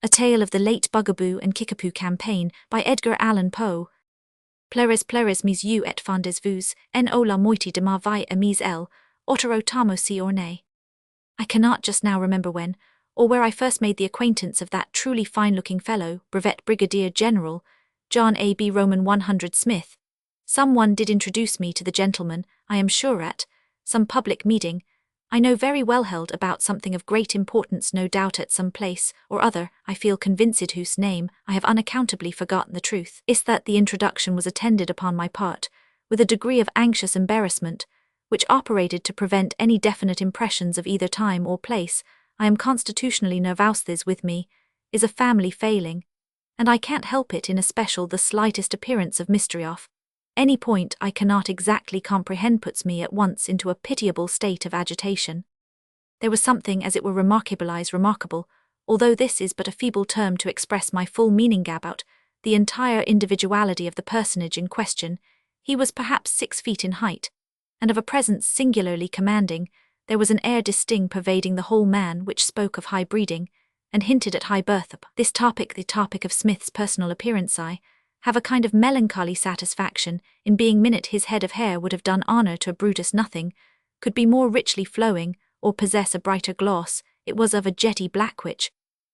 A Tale of the Late Bugaboo and Kickapoo Campaign by Edgar Allan Poe. Pleuris mis eu et fendes vous, en o la moitié de ma vie amis elle, otero tamo si ornay. I cannot just now remember when, or where I first made the acquaintance of that truly fine-looking fellow, Brevet Brigadier General, John A. B. Roman 100 Smith. Someone did introduce me to the gentleman, I am sure at some public meeting, I know very well held about something of great importance, no doubt at some place or other, I feel convinced whose name I have unaccountably forgotten. The truth is that the introduction was attended upon my part with a degree of anxious embarrassment, which operated to prevent any definite impressions of either time or place. I am constitutionally nervous. This with me is a family failing, and I can't help it, in especial the slightest appearance of mystery of any point I cannot exactly comprehend puts me at once into a pitiable state of agitation. There was something, as it were, remarkable, although this is but a feeble term to express my full meaning, about the entire individuality of the personage in question. He was perhaps 6 feet in height, and of a presence singularly commanding. There was an air distinct pervading the whole man, which spoke of high breeding, and hinted at high birth. This topic, the topic of Smith's personal appearance, I have a kind of melancholy satisfaction in being minute. His head of hair would have done honour to a Brutus. Nothing could be more richly flowing, or possess a brighter gloss. It was of a jetty black, which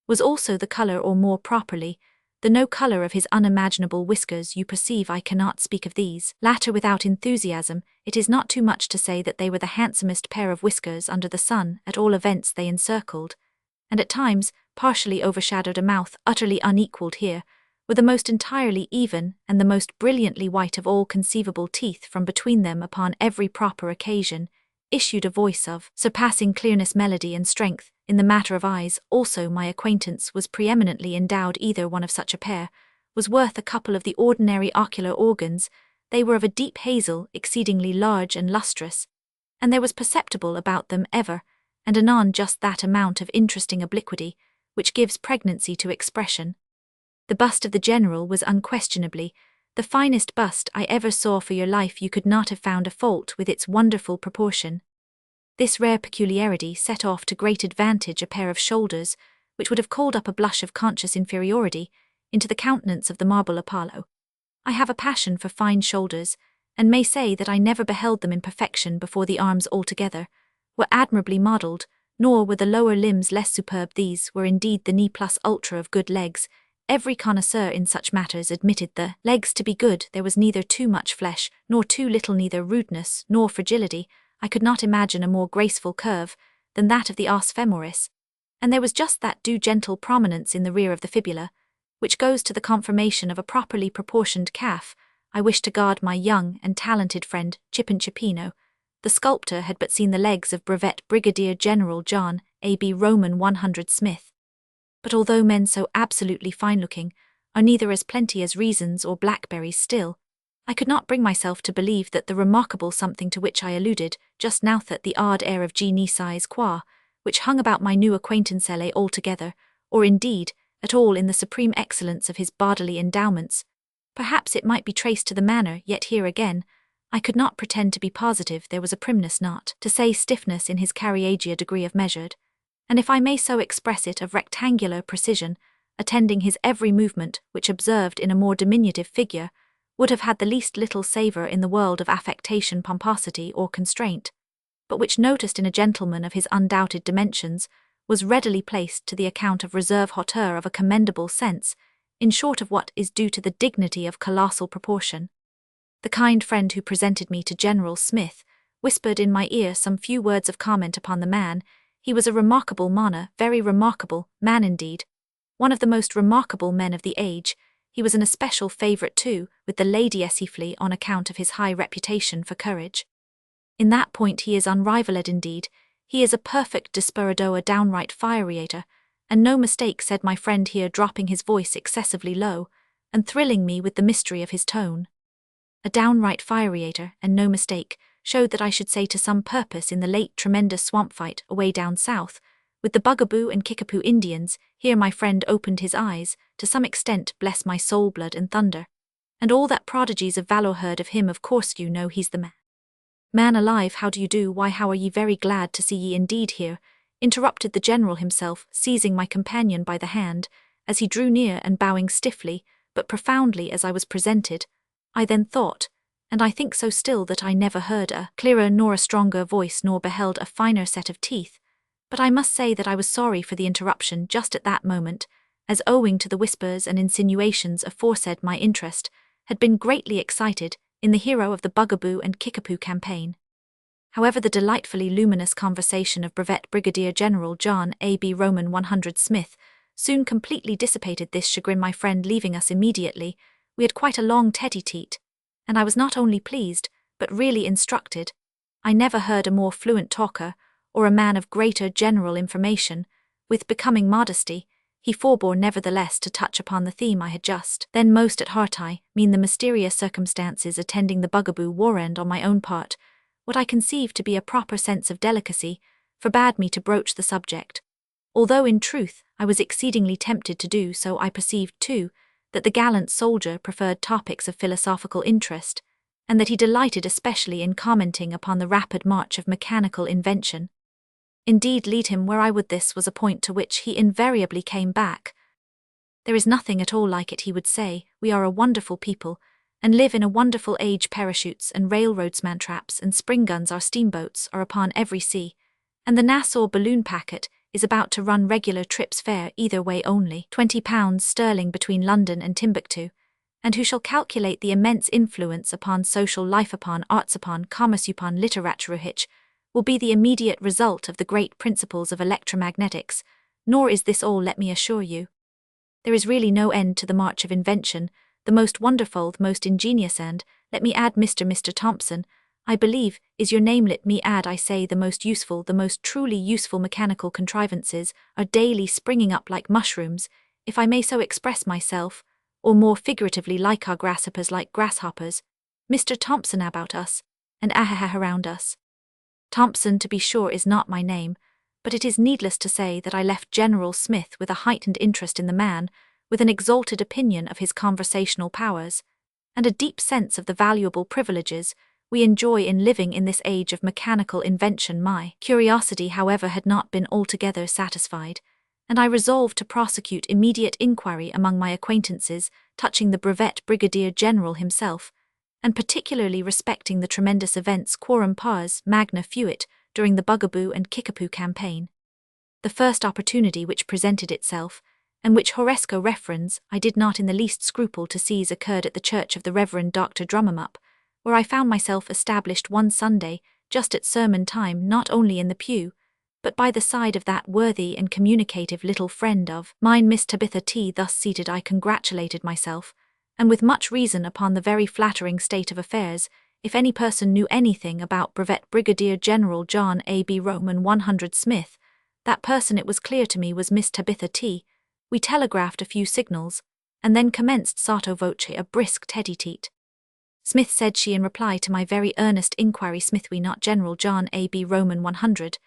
was also the colour, or more properly, the no colour of his unimaginable whiskers. You perceive I cannot speak of these latter without enthusiasm. It is not too much to say that they were the handsomest pair of whiskers under the sun. At all events they encircled, and at times partially overshadowed, a mouth utterly unequalled here, with the most entirely even and the most brilliantly white of all conceivable teeth. From between them, upon every proper occasion, issued a voice of surpassing clearness, melody, and strength. In the matter of eyes also my acquaintance was preeminently endowed. Either one of such a pair was worth a couple of the ordinary ocular organs. They were of a deep hazel, exceedingly large and lustrous, and there was perceptible about them ever and anon just that amount of interesting obliquity which gives pregnancy to expression. The bust of the general was unquestionably the finest bust I ever saw. For your life you could not have found a fault with its wonderful proportion. This rare peculiarity set off to great advantage a pair of shoulders which would have called up a blush of conscious inferiority into the countenance of the marble Apollo. I have a passion for fine shoulders, and may say that I never beheld them in perfection before. The arms altogether were admirably modelled, nor were the lower limbs less superb. These were indeed the ne plus ultra of good legs. Every connoisseur in such matters admitted the legs to be good. There was neither too much flesh, nor too little, neither rudeness nor fragility. I could not imagine a more graceful curve than that of the os femoris, and there was just that due gentle prominence in the rear of the fibula, which goes to the conformation of a properly proportioned calf. I wish to God my young and talented friend Chippino, the sculptor, had but seen the legs of Brevet Brigadier General John A. B. Roman 100 Smith. But although men so absolutely fine-looking are neither as plenty as raisins or blackberries, still I could not bring myself to believe that the remarkable something to which I alluded just now, that the odd air of je ne sais quoi which hung about my new acquaintance, lay altogether, or indeed at all, in the supreme excellence of his bodily endowments. Perhaps it might be traced to the manner, yet here again I could not pretend to be positive. There was a primness, not to say stiffness, in his carriage, a degree of measured, and if I may so express it, of rectangular precision, attending his every movement, which, observed in a more diminutive figure, would have had the least little savour in the world of affectation, pomposity, or constraint, but which, noticed in a gentleman of his undoubted dimensions, was readily placed to the account of reserve hauteur of a commendable sense, in short, of what is due to the dignity of colossal proportion. The kind friend who presented me to General Smith whispered in my ear some few words of comment upon the man. He was a remarkable manner, very remarkable man indeed, one of the most remarkable men of the age. He was an especial favourite too with the Lady Esifli on account of his high reputation for courage. In that point he is unrivalled indeed. He is a perfect desperado, a downright fiery, and no mistake, said my friend here, dropping his voice excessively low, and thrilling me with the mystery of his tone. A downright fiery, and no mistake, showed that I should say to some purpose in the late tremendous swamp fight away down south, with the Bugaboo and Kickapoo Indians. Here my friend opened his eyes, to some extent, bless my soul, blood and thunder, and all that prodigies of valour heard of him. Of course you know he's the man. Man alive, how do you do? Why, how are ye? Very glad to see ye indeed here, interrupted the general himself, seizing my companion by the hand, as he drew near and bowing stiffly, but profoundly as I was presented, I then thought, and I think so still, that I never heard a clearer nor a stronger voice nor beheld a finer set of teeth, but I must say that I was sorry for the interruption just at that moment, as owing to the whispers and insinuations aforesaid my interest had been greatly excited in the hero of the Bugaboo and Kickapoo campaign. However, the delightfully luminous conversation of Brevet Brigadier General John A.B. Roman 100 Smith soon completely dissipated this chagrin. My friend leaving us immediately, we had quite a long tete-a-tete, and I was not only pleased, but really instructed. I never heard a more fluent talker, or a man of greater general information. With becoming modesty, he forbore nevertheless to touch upon the theme I had just then most at heart, I mean the mysterious circumstances attending the Bugaboo war, and on my own part, what I conceived to be a proper sense of delicacy forbade me to broach the subject. Although in truth I was exceedingly tempted to do so, I perceived too that the gallant soldier preferred topics of philosophical interest, and that he delighted especially in commenting upon the rapid march of mechanical invention. Indeed, lead him where I would, this was a point to which he invariably came back. There is nothing at all like it, he would say. We are a wonderful people, and live in a wonderful age. Parachutes and railroads, man-traps and spring guns, our steamboats are upon every sea, and the Nassau balloon packet is about to run regular trips, fare either way only £20 sterling between London and Timbuktu. And who shall calculate the immense influence upon social life, upon arts, upon commerce, upon literature, which will be the immediate result of the great principles of electromagnetics? Nor is this all, let me assure you. There is really no end to the march of invention, the most wonderful, the most ingenious, and, let me add, Mr. Thompson, I believe, is your name, let me add, I say, the most useful, the most truly useful mechanical contrivances are daily springing up like mushrooms, if I may so express myself, or more figuratively, like our grasshoppers, Mr. Thompson, about us, and around us. Thompson, to be sure, is not my name, but it is needless to say that I left General Smith with a heightened interest in the man, with an exalted opinion of his conversational powers, and a deep sense of the valuable privileges we enjoy in living in this age of mechanical invention. My curiosity, however, had not been altogether satisfied, and I resolved to prosecute immediate inquiry among my acquaintances touching the Brevet Brigadier General himself, and particularly respecting the tremendous events quorum pars magna fuit during the Bugaboo and Kickapoo campaign. The first opportunity which presented itself, and which Horresco reference I did not in the least scruple to seize, occurred at the church of the Reverend Dr. Drummumup, where I found myself established one Sunday, just at sermon time, not only in the pew, but by the side of that worthy and communicative little friend of mine, Miss Tabitha T. Thus seated, I congratulated myself, and with much reason, upon the very flattering state of affairs. If any person knew anything about Brevet Brigadier General John A.B. Roman 100 Smith, that person, it was clear to me, was Miss Tabitha T. We telegraphed a few signals, and then commenced sotto voce a brisk tete-a-tete. Smith, said she in reply to my very earnest inquiry, Smith, we not General John A.B. Roman 100.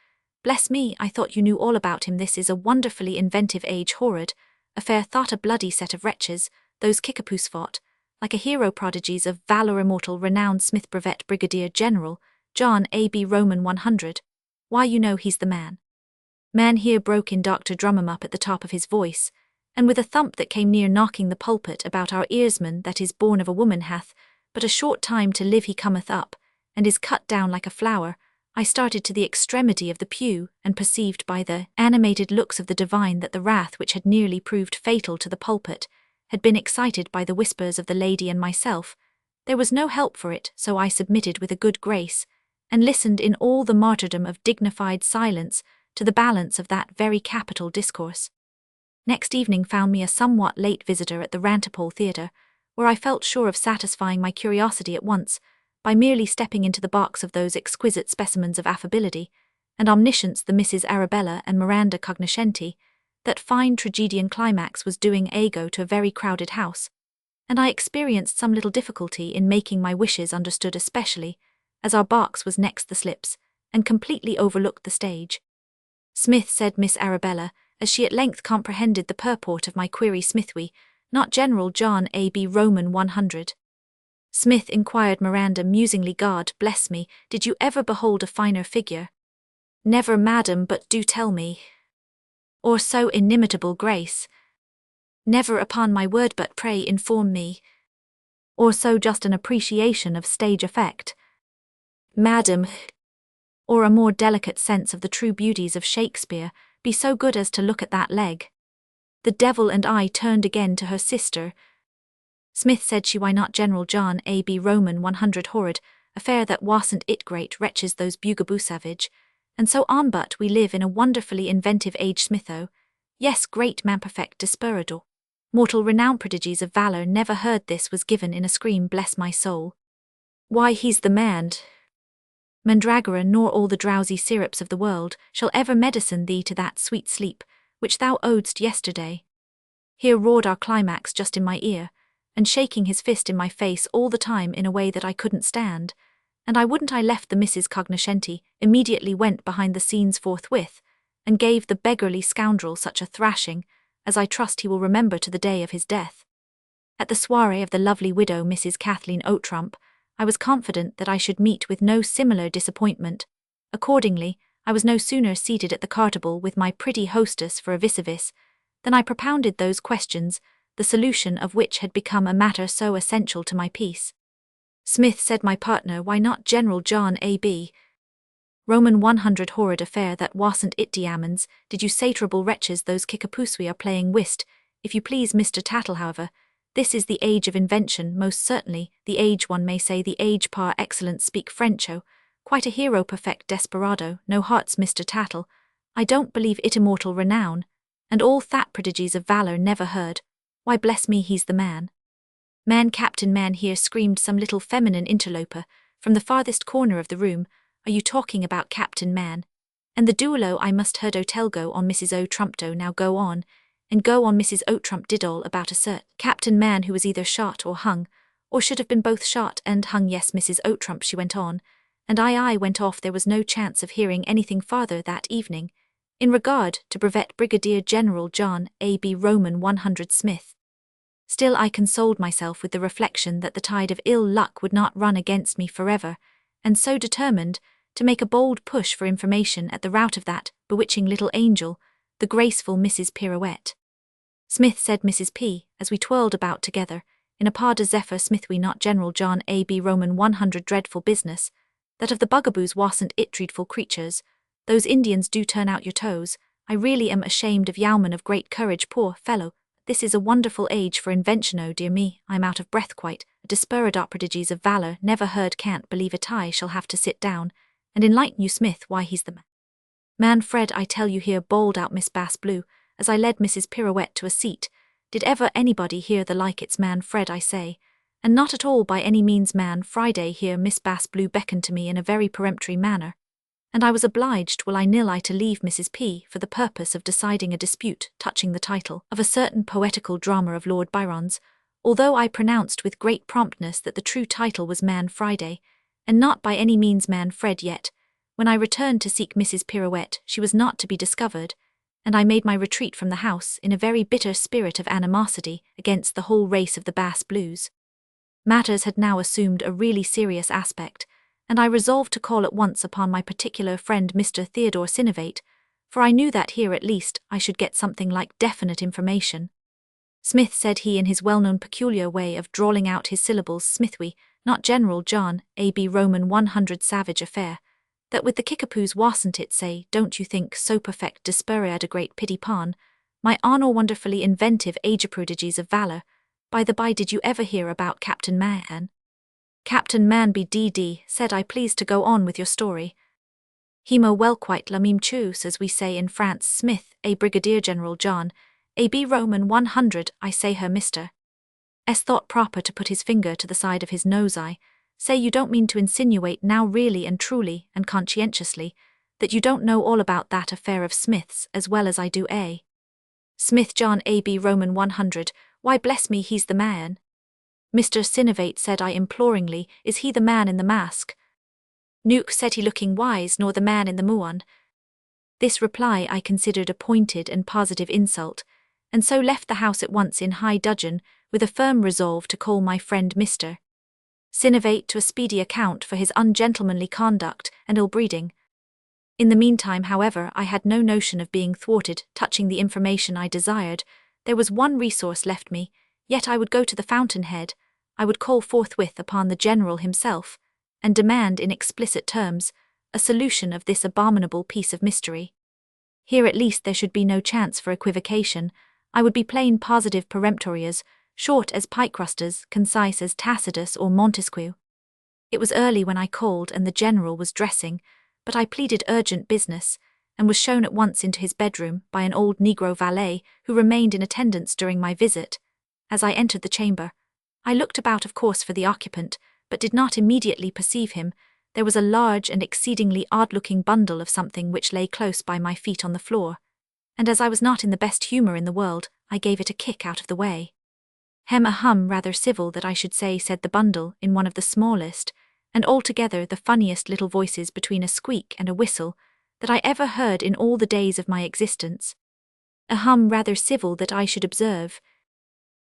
Bless me, I thought you knew all about him. This is a wonderfully inventive age, horrid, a fair thought, a bloody set of wretches, those Kickapoos fought, like a hero, prodigies of valour immortal, renowned Smith, Brevet Brigadier General John A.B. Roman 100. Why, you know he's the man. Man, here broke in Dr. Drummumup at the top of his voice, and with a thump that came near knocking the pulpit about our earsman, that is born of a woman hath but a short time to live, he cometh up, and is cut down like a flower. I started to the extremity of the pew, and perceived by the animated looks of the divine that the wrath which had nearly proved fatal to the pulpit had been excited by the whispers of the lady and myself. There was no help for it, so I submitted with a good grace, and listened in all the martyrdom of dignified silence to the balance of that very capital discourse. Next evening found me a somewhat late visitor at the Rantipole Theatre, where I felt sure of satisfying my curiosity at once, by merely stepping into the box of those exquisite specimens of affability and omniscience, the Misses Arabella and Miranda Cognoscenti, that fine tragedian climax was doing ego to a very crowded house, and I experienced some little difficulty in making my wishes understood, especially as our box was next the slips, and completely overlooked the stage. Smith, said Miss Arabella, as she at length comprehended the purport of my query, Smith, we not General John A.B. Roman 100. Smith, inquired Miranda musingly. God bless me, did you ever behold a finer figure? Never, madam, but do tell me. Or so inimitable grace. Never upon my word, but pray inform me. Or so just an appreciation of stage effect, madam, or a more delicate sense of the true beauties of Shakespeare, be so good as to look at that leg. The devil and I turned again to her sister. Smith, said she, why not General John A. B. Roman 100 horrid, affair that wasn't it great wretches those BUGABOO savage, and so on, but we live in a wonderfully inventive age, Smitho. Yes, great man perfect desperador. Mortal renown prodigies of valour never heard this was given in a scream, bless my soul. Why, he's the man. Mandragora, nor all the drowsy syrups of the world shall ever medicine thee to that sweet sleep, which thou owedst yesterday. Here roared our climax just in my ear, and shaking his fist in my face all the time in a way that I couldn't stand, and I wouldn't. I left the Mrs. Cognoscenti, immediately went behind the scenes forthwith, and gave the beggarly scoundrel such a thrashing, as I trust he will remember to the day of his death. At the soirée of the lovely widow Mrs. Kathleen Otrump, I was confident that I should meet with no similar disappointment. Accordingly, I was no sooner seated at the cartable with my pretty hostess for a vis-a-vis, than I propounded those questions, the solution of which had become a matter so essential to my peace. Smith, said my partner, why not General John A. B. Roman 100 horrid affair that wasn't it, diamonds, did you satirable wretches those kickapoos we are playing whist, if you please, Mr. Tattle. However, this is the age of invention, most certainly, the age, one may say, the age par excellence. Speak Frencho, quite a hero perfect desperado, no hearts, Mr. Tattle, I don't believe it, immortal renown, and all that prodigies of valour never heard. Why, bless me, he's the man. Man, Captain Man, here screamed some little feminine interloper from the farthest corner of the room. Are you talking about Captain Man? And the duello I must heard Otelgo on Mrs. O'Trumpto. Now go on, and go on. Mrs. O'Trump did all about a cert Captain Man who was either shot or hung, or should have been both shot and hung. Yes, Mrs. O'Trump, she went on, and I went off. There was no chance of hearing anything farther that evening, in regard to Brevet Brigadier General John A. B. Roman 100 Smith. Still I consoled myself with the reflection that the tide of ill luck would not run against me forever, and so determined to make a bold push for information at the rout of that bewitching little angel, the graceful Mrs. Pirouette. Smith, said Mrs. P., as we twirled about together, in a pas de zephyr, Smith, we not General John A. B. Roman 100 dreadful business, that of the bugaboos wasn't it dreadful creatures, those Indians do turn out your toes. I really am ashamed of Yowman of great courage, poor fellow. This is a wonderful age for invention, oh dear me, I'm out of breath quite, a desperadot prodigies of valour never heard, can't believe it. I shall have to sit down and enlighten you, Smith, why he's the man. Fred, I tell you, here bawled out Miss Bass Blue, as I led Mrs. Pirouette to a seat. Did ever anybody hear the like? It's man Fred, I say, and not at all by any means man Friday. Here Miss Bass Blue beckoned to me in a very peremptory manner, and I was obliged, will I nil I, to leave Mrs. P. for the purpose of deciding a dispute touching the title of a certain poetical drama of Lord Byron's, although I pronounced with great promptness that the true title was Man Friday, and not by any means Man Fred. Yet, when I returned to seek Mrs. Pirouette, she was not to be discovered, and I made my retreat from the house in a very bitter spirit of animosity against the whole race of the Bass Blues. Matters had now assumed a really serious aspect, and I resolved to call at once upon my particular friend Mr. Theodore Sinovate, for I knew that here at least I should get something like definite information. Smith, said he in his well-known peculiar way of drawling out his syllables, Smithwy, not General John A. B. Roman 100 savage affair, that with the kickapoos wasn't it, say, don't you think, so perfect desperad a great pity pon, my honour wonderfully inventive age prodigies of valour. By the by, did you ever hear about Captain Man? Captain Man be D.D., said I, please to go on with your story. Hemo well quite la meme chose, as we say in France. Smith, a Brigadier General John A. B. Roman 100, I say her Mr. S. thought proper to put his finger to the side of his nose. I say, you don't mean to insinuate now really and truly and conscientiously that you don't know all about that affair of Smith's as well as I do, eh? Smith John A. B. Roman 100, why bless me, he's the man. Mr. Sinovate, said I imploringly, is he the man in the mask? Nuke, said he, looking wise, nor the man in the muon. This reply I considered a pointed and positive insult, and so left the house at once in high dudgeon, with a firm resolve to call my friend Mr. Sinovate to a speedy account for his ungentlemanly conduct and ill-breeding. In the meantime, however, I had no notion of being thwarted touching the information I desired, there was one resource left me, yet I would go to the fountainhead, I would call forthwith upon the general himself, and demand in explicit terms a solution of this abominable piece of mystery. Here at least there should be no chance for equivocation. I would be plain positive peremptorias, short as Pycrustes, concise as Tacitus or Montesquieu. It was early when I called and the general was dressing, but I pleaded urgent business, and was shown at once into his bedroom by an old Negro valet who remained in attendance during my visit. As I entered the chamber, I looked about of course for the occupant, but did not immediately perceive him. There was a large and exceedingly odd-looking bundle of something which lay close by my feet on the floor, and as I was not in the best humour in the world, I gave it a kick out of the way. "Hem a hum, rather civil that I should say," said the bundle in one of the smallest, and altogether the funniest little voices between a squeak and a whistle that I ever heard in all the days of my existence. "A hum rather civil that I should observe."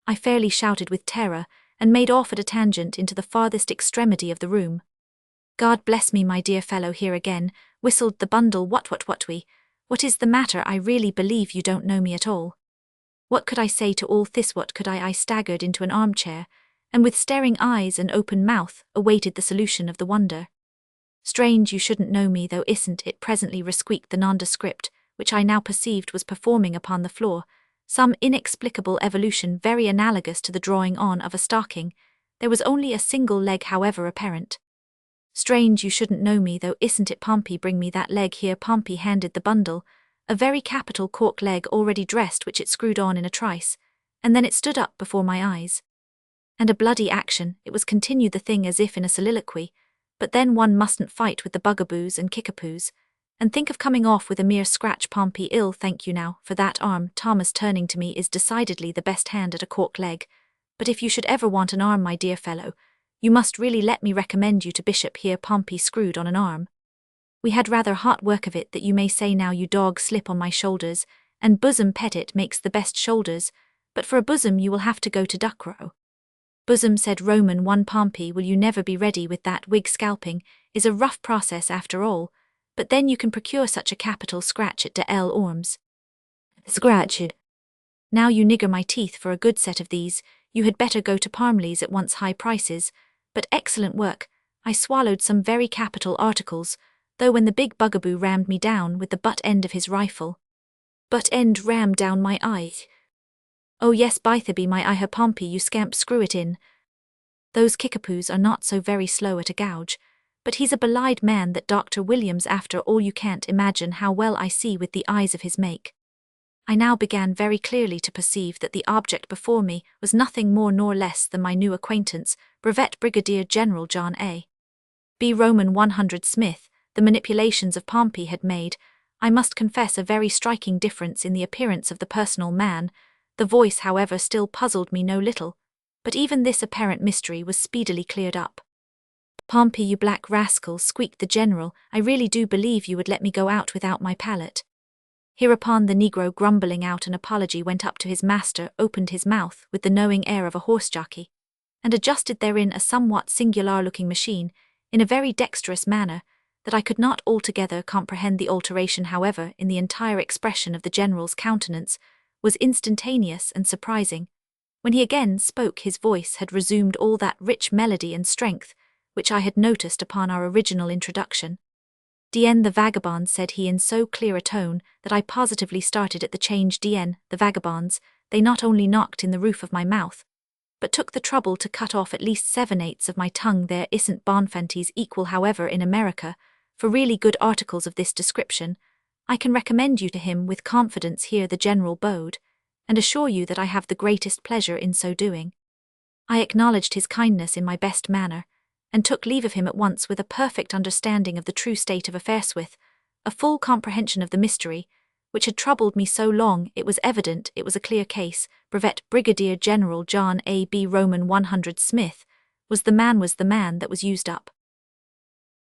I fairly shouted with terror, and made off at a tangent into the farthest extremity of the room. "God bless me, my dear fellow, here again," whistled the bundle. What we? What is the matter? I really believe you don't know me at all." What could I say to all this? What could I staggered into an armchair, and with staring eyes and open mouth awaited the solution of the wonder. "Strange you shouldn't know me, though, isn't it?" presently resqueaked the nondescript, which I now perceived was performing upon the floor some inexplicable evolution very analogous to the drawing on of a stocking. There was only a single leg, however, apparent. "Strange you shouldn't know me, though, isn't it? Pompey, bring me that leg here." Pompey handed the bundle a very capital cork leg already dressed, which it screwed on in a trice, and then it stood up before my eyes. And a bloody action, it was, continued the thing as if in a soliloquy, "but then one mustn't fight with the bugaboos and kickapoos, and think of coming off with a mere scratch." Pompey: "Ill, thank you now, for that arm." Thomas, turning to me, "is decidedly the best hand at a cork leg, but if you should ever want an arm, my dear fellow, you must really let me recommend you to Bishop." Here Pompey screwed on an arm. "We had rather hot work of it, that you may say. Now, you dog, slip on my shoulders, and bosom pettit makes the best shoulders, but for a bosom you will have to go to Duckrow." "Bosom," said Roman 1. "Pompey, will you never be ready with that? Wig scalping is a rough process after all, but then you can procure such a capital scratch at de L. Ormes." "Scratch it. Now, you nigger, my teeth, for a good set of these, you had better go to Parmley's at once. High prices, but excellent work. I swallowed some very capital articles, though when the big bugaboo rammed me down with the butt end of his rifle." "Butt end rammed down my eye?" "Oh yes, Bytherby, my eye. Her Pompey, you scamp, screw it in. Those kickapoos are not so very slow at a gouge, but he's a belied man, that Dr. Williams, after all. You can't imagine how well I see with the eyes of his make." I now began very clearly to perceive that the object before me was nothing more nor less than my new acquaintance, Brevet Brigadier General John A. B. Roman 100 Smith. The manipulations of Pompey had made, I must confess, a very striking difference in the appearance of the personal man. The voice, however, still puzzled me no little, but even this apparent mystery was speedily cleared up. "Pompey, you black rascal," squeaked the general, "I really do believe you would let me go out without my pallet." Hereupon the negro, grumbling out an apology, went up to his master, opened his mouth with the knowing air of a horse jockey, and adjusted therein a somewhat singular-looking machine, in a very dexterous manner, that I could not altogether comprehend. The alteration, however, in the entire expression of the general's countenance was instantaneous and surprising. When he again spoke, his voice had resumed all that rich melody and strength which I had noticed upon our original introduction. "Dien, the vagabonds," said he in so clear a tone that I positively started at the change. "Dien, the vagabonds, they not only knocked in the roof of my mouth, but took the trouble to cut off at least 7/8 of my tongue. There isn't Bonfanti's equal, however, in America, for really good articles of this description. I can recommend you to him with confidence." Here the general bowed, and assure you that I have the greatest pleasure in so doing. I acknowledged his kindness in my best manner, and took leave of him at once with a perfect understanding of the true state of affairs, with a full comprehension of the mystery which had troubled me so long. It was evident it was a clear case. Brevet Brigadier General John A. B. Roman 100 Smith was the man that was used up.